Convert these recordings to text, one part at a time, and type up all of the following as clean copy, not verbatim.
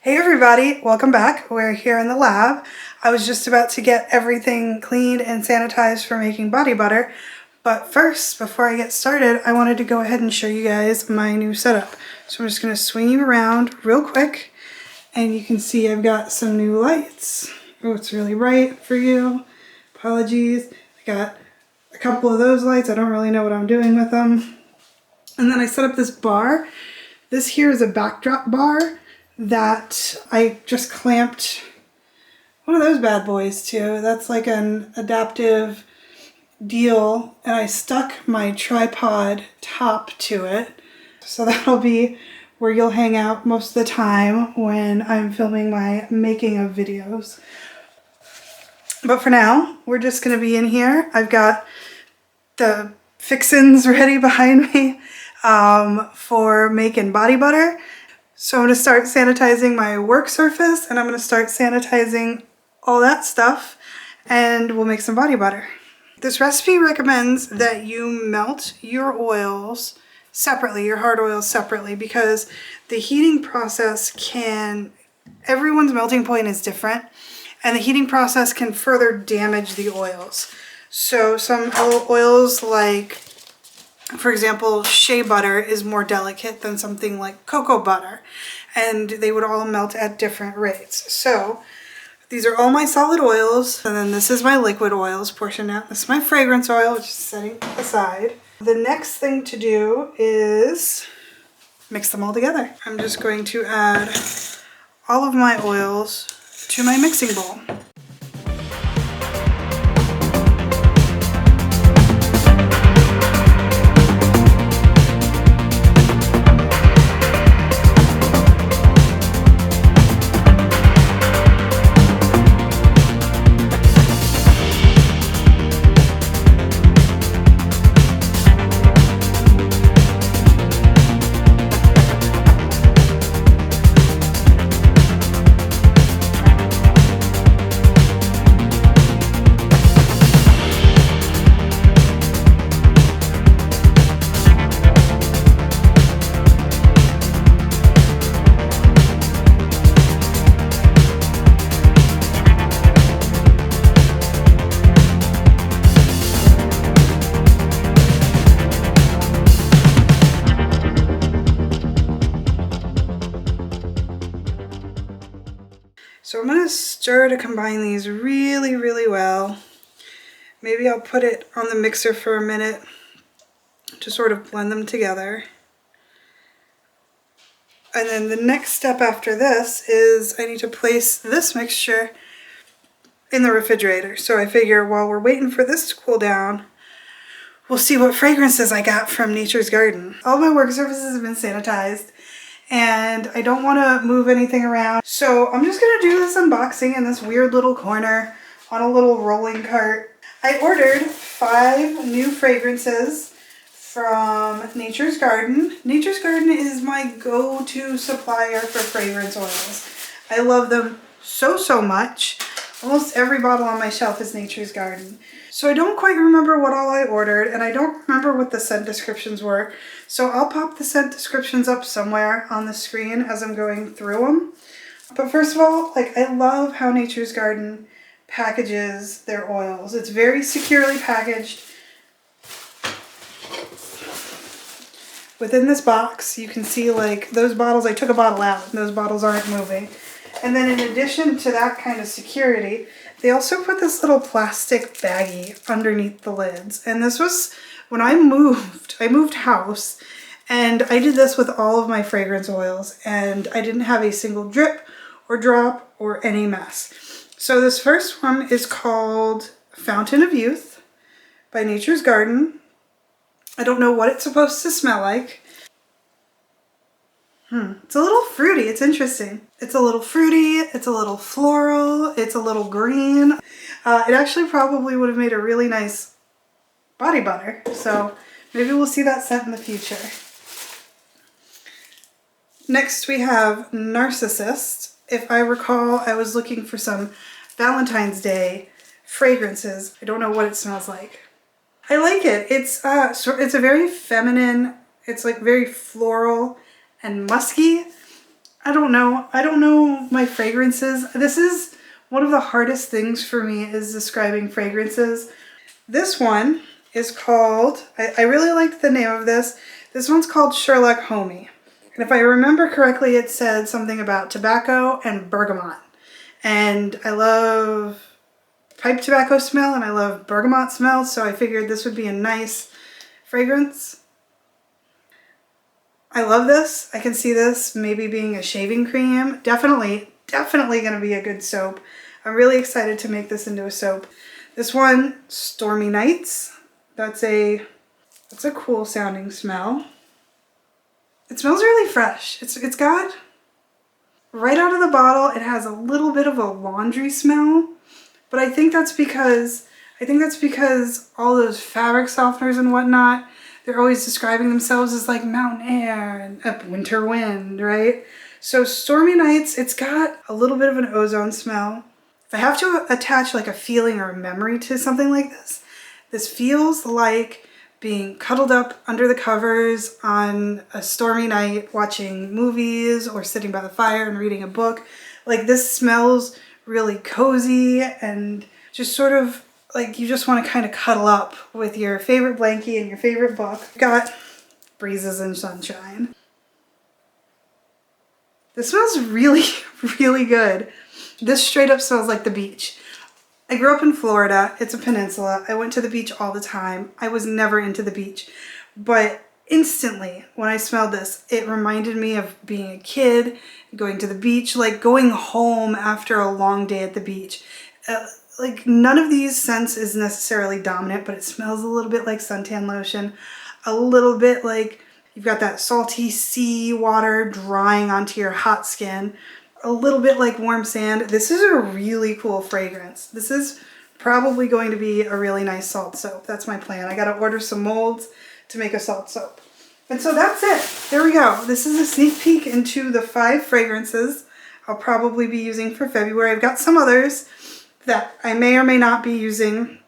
Hey everybody, welcome back. We're here in the lab. I was just about to get everything cleaned and sanitized for making body butter. But first, before I get started, I wanted to go ahead and show you guys my new setup. So I'm just going to swing you around real quick. And you can see I've got some new lights. Oh, it's really bright for you. Apologies. I got a couple of those lights. I don't really know what I'm doing with them. And then I set up this bar. This here is a backdrop bar that I just clamped one of those bad boys to. That's like an adaptive deal, and I stuck my tripod top to it. So that'll be where you'll hang out most of the time when I'm filming my making of videos. But for now, we're just gonna be in here. I've got the fixins ready behind me for making body butter. So I'm going to start sanitizing my work surface, and I'm going to start sanitizing all that stuff, and we'll make some body butter. This recipe recommends that you melt your oils separately, your hard oils separately, because the heating process everyone's melting point is different, and the heating process can further damage the oils. So some oils like, for example, shea butter is more delicate than something like cocoa butter, and they would all melt at different rates. So these are all my solid oils, and then this is my liquid oils portion out. This is my fragrance oil, which is setting aside. The next thing to do is mix them all together. I'm just going to add all of my oils to my mixing bowl. So I'm going to stir to combine these really, really well. Maybe I'll put it on the mixer for a minute to sort of blend them together. And then the next step after this is I need to place this mixture in the refrigerator. So I figure while we're waiting for this to cool down, we'll see what fragrances I got from Nature's Garden. All my work surfaces have been sanitized, and I don't want to move anything around. So I'm just going to do this unboxing in this weird little corner on a little rolling cart. I ordered 5 new fragrances from Nature's Garden. Nature's Garden is my go-to supplier for fragrance oils. I love them so much. Almost every bottle on my shelf is Nature's Garden. So I don't quite remember what all I ordered, and I don't remember what the scent descriptions were. So I'll pop the scent descriptions up somewhere on the screen as I'm going through them. But first of all, I love how Nature's Garden packages their oils. It's very securely packaged. Within this box, you can see those bottles, I took a bottle out and those bottles aren't moving. And then in addition to that kind of security, they also put this little plastic baggie underneath the lids. And this was when I moved house, and I did this with all of my fragrance oils, and I didn't have a single drip or drop or any mess. So this first one is called Fountain of Youth by Nature's Garden. I don't know what it's supposed to smell like. It's a little fruity. It's interesting. It's a little fruity. It's a little floral. It's a little green. It actually probably would have made a really nice body butter. So maybe we'll see that scent in the future. Next we have Narcissist. If I recall, I was looking for some Valentine's Day fragrances. I don't know what it smells like. I like it. It's a very feminine, it's like very floral and musky. I don't know. I don't know my fragrances. This is one of the hardest things for me is describing fragrances. This one is called, I really liked the name of this. This one's called Sherlock Homey. And if I remember correctly, it said something about tobacco and bergamot. And I love pipe tobacco smell and I love bergamot smell, so I figured this would be a nice fragrance. I love this. I can see this maybe being a shaving cream. Definitely gonna be a good soap. I'm really excited to make this into a soap. This one, Stormy Nights. That's a cool sounding smell. It smells really fresh. It's got, right out of the bottle, it has a little bit of a laundry smell, but I think that's because all those fabric softeners and whatnot, they're always describing themselves as like mountain air and a winter wind, right? So Stormy Nights, it's got a little bit of an ozone smell. If I have to attach like a feeling or a memory to something like this feels like being cuddled up under the covers on a stormy night watching movies or sitting by the fire and reading a book. Like this smells really cozy and just sort of like you just want to kind of cuddle up with your favorite blankie and your favorite book. Got Breezes and Sunshine. This smells really, really good. This straight up smells like the beach. I grew up in Florida. It's a peninsula. I went to the beach all the time. I was never into the beach. But instantly, when I smelled this, it reminded me of being a kid, going to the beach, like going home after a long day at the beach. Like none of these scents is necessarily dominant, but it smells a little bit like suntan lotion, a little bit like you've got that salty sea water drying onto your hot skin, a little bit like warm sand. This is a really cool fragrance. This is probably going to be a really nice salt soap. That's my plan. I gotta order some molds to make a salt soap. And so that's it. There we go. This is a sneak peek into the 5 fragrances I'll probably be using for February. I've got some others that I may or may not be using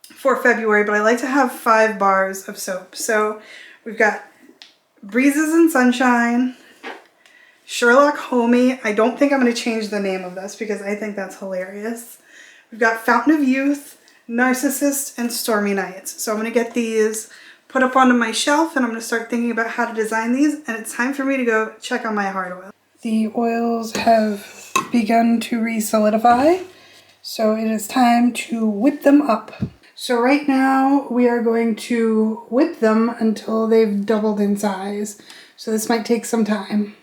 for February, but I like to have 5 bars of soap. So we've got Breezes and Sunshine, Sherlock Homey. I don't think I'm going to change the name of this because I think that's hilarious. We've got Fountain of Youth, Narcissist, and Stormy Nights. So I'm going to get these put up onto my shelf and I'm going to start thinking about how to design these, and it's time for me to go check on my hard oil. The oils have begun to re-solidify, so it is time to whip them up. So right now we are going to whip them until they've doubled in size. So this might take some time.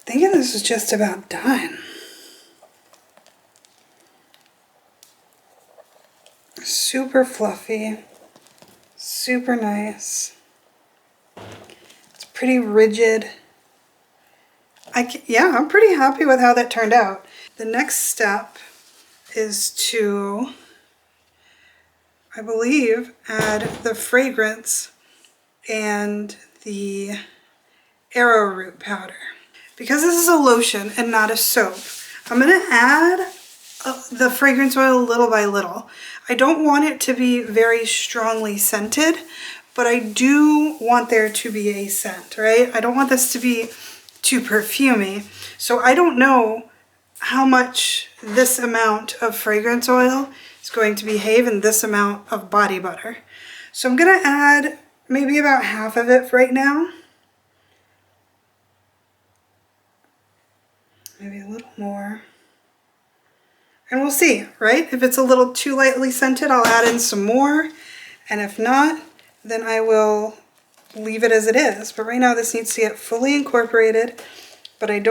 Thinking this is just about done. Super fluffy, super nice. It's pretty rigid. Yeah, I'm pretty happy with how that turned out. The next step is to, I believe, add the fragrance and the arrowroot powder. Because this is a lotion and not a soap, I'm going to add the fragrance oil little by little. I don't want it to be very strongly scented, but I do want there to be a scent, right? I don't want this to be too perfumey. So I don't know how much this amount of fragrance oil is going to behave in this amount of body butter. So I'm going to add maybe about half of it right now. Maybe a little more. And we'll see, right? If it's a little too lightly scented, I'll add in some more. And if not, then I will leave it as it is. But right now this needs to get fully incorporated, but it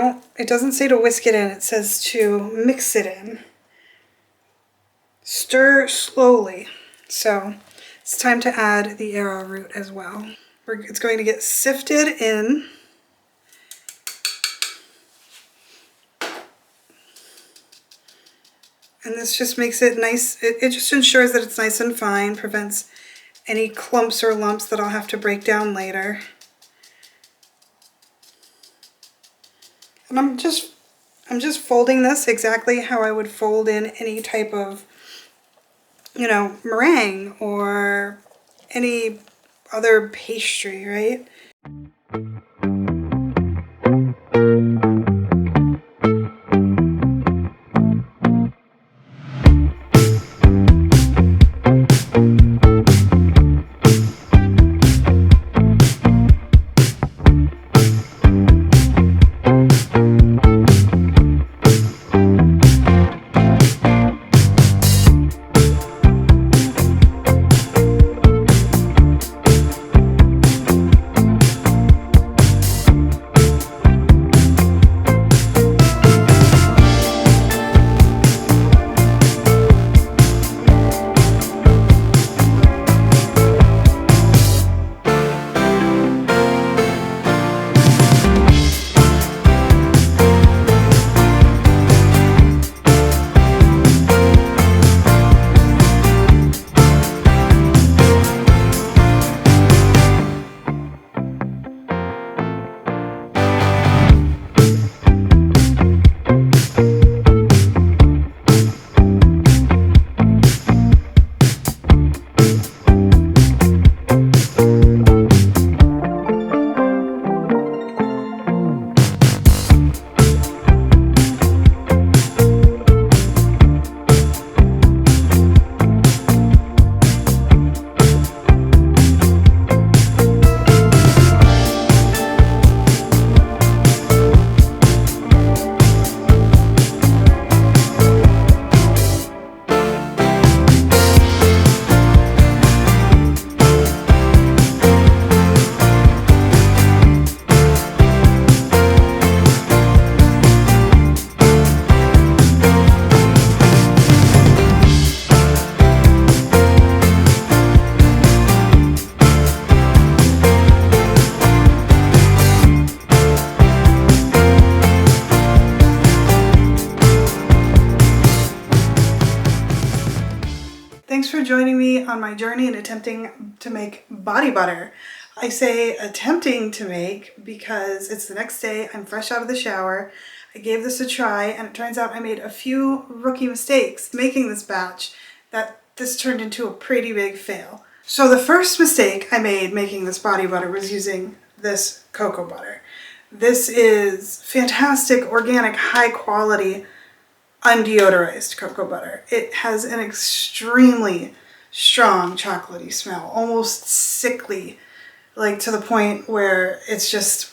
doesn't say to whisk it in, it says to mix it in. Stir slowly. So it's time to add the arrowroot as well. It's going to get sifted in. And this just makes it nice. It just ensures that it's nice and fine, prevents any clumps or lumps that I'll have to break down later. And I'm just folding this exactly how I would fold in any type of, you know, meringue or any other pastry, right? Thanks for joining me on my journey in attempting to make body butter. I say attempting to make because it's the next day, I'm fresh out of the shower. I gave this a try and it turns out I made a few rookie mistakes making this batch that this turned into a pretty big fail. So the first mistake I made making this body butter was using this cocoa butter. This is fantastic, organic, high quality undeodorized cocoa butter. It has an extremely strong chocolatey smell, almost sickly, like to the point where it's just,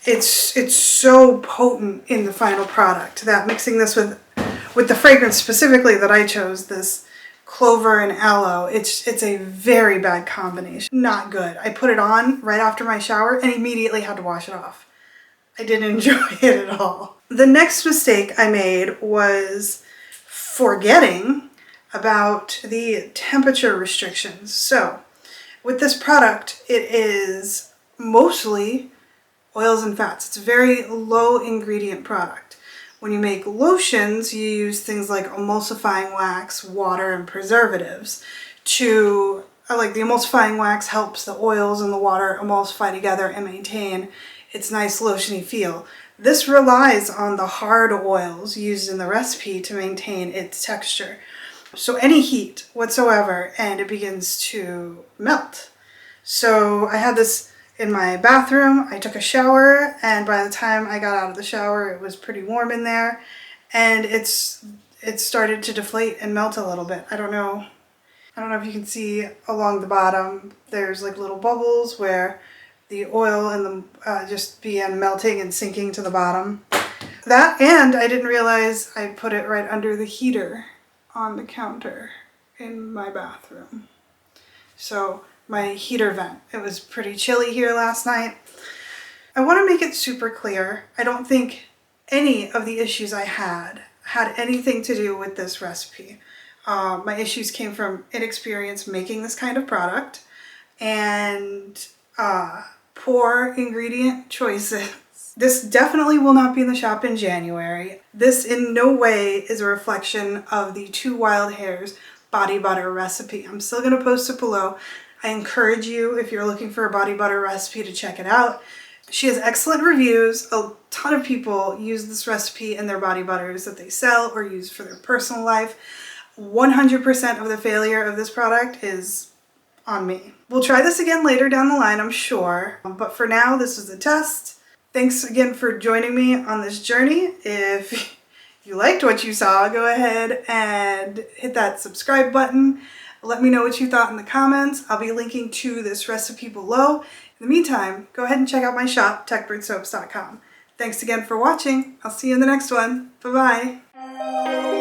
it's so potent in the final product that mixing this with the fragrance specifically that I chose, this clover and aloe, it's a very bad combination. Not good. I put it on right after my shower and immediately had to wash it off. I didn't enjoy it at all. The next mistake I made was forgetting about the temperature restrictions. So with this product, it is mostly oils and fats. It's a very low ingredient product. When you make lotions, you use things like emulsifying wax, water, and preservatives to, like the emulsifying wax helps the oils and the water emulsify together and maintain its nice lotiony feel. This relies on the hard oils used in the recipe to maintain its texture. So any heat whatsoever and it begins to melt. So I had this in my bathroom, I took a shower, and by the time I got out of the shower it was pretty warm in there and it started to deflate and melt a little bit. I don't know if you can see along the bottom, there's like little bubbles where the oil and the just began melting and sinking to the bottom. That, and I didn't realize I put it right under the heater on the counter in my bathroom. So my heater vent. It was pretty chilly here last night. I want to make it super clear. I don't think any of the issues I had anything to do with this recipe. My issues came from inexperience making this kind of product and poor ingredient choices. This definitely will not be in the shop in January. This in no way is a reflection of the Two Wild Hares body butter recipe. I'm still going to post it below. I encourage you, if you're looking for a body butter recipe, to check it out. She has excellent reviews. A ton of people use this recipe in their body butters that they sell or use for their personal life. 100% of the failure of this product is on me. We'll try this again later down the line, I'm sure. But for now, this is a test. Thanks again for joining me on this journey. If you liked what you saw, go ahead and hit that subscribe button. Let me know what you thought in the comments. I'll be linking to this recipe below. In the meantime, go ahead and check out my shop, tekbirdsoaps.com. Thanks again for watching. I'll see you in the next one. Bye-bye.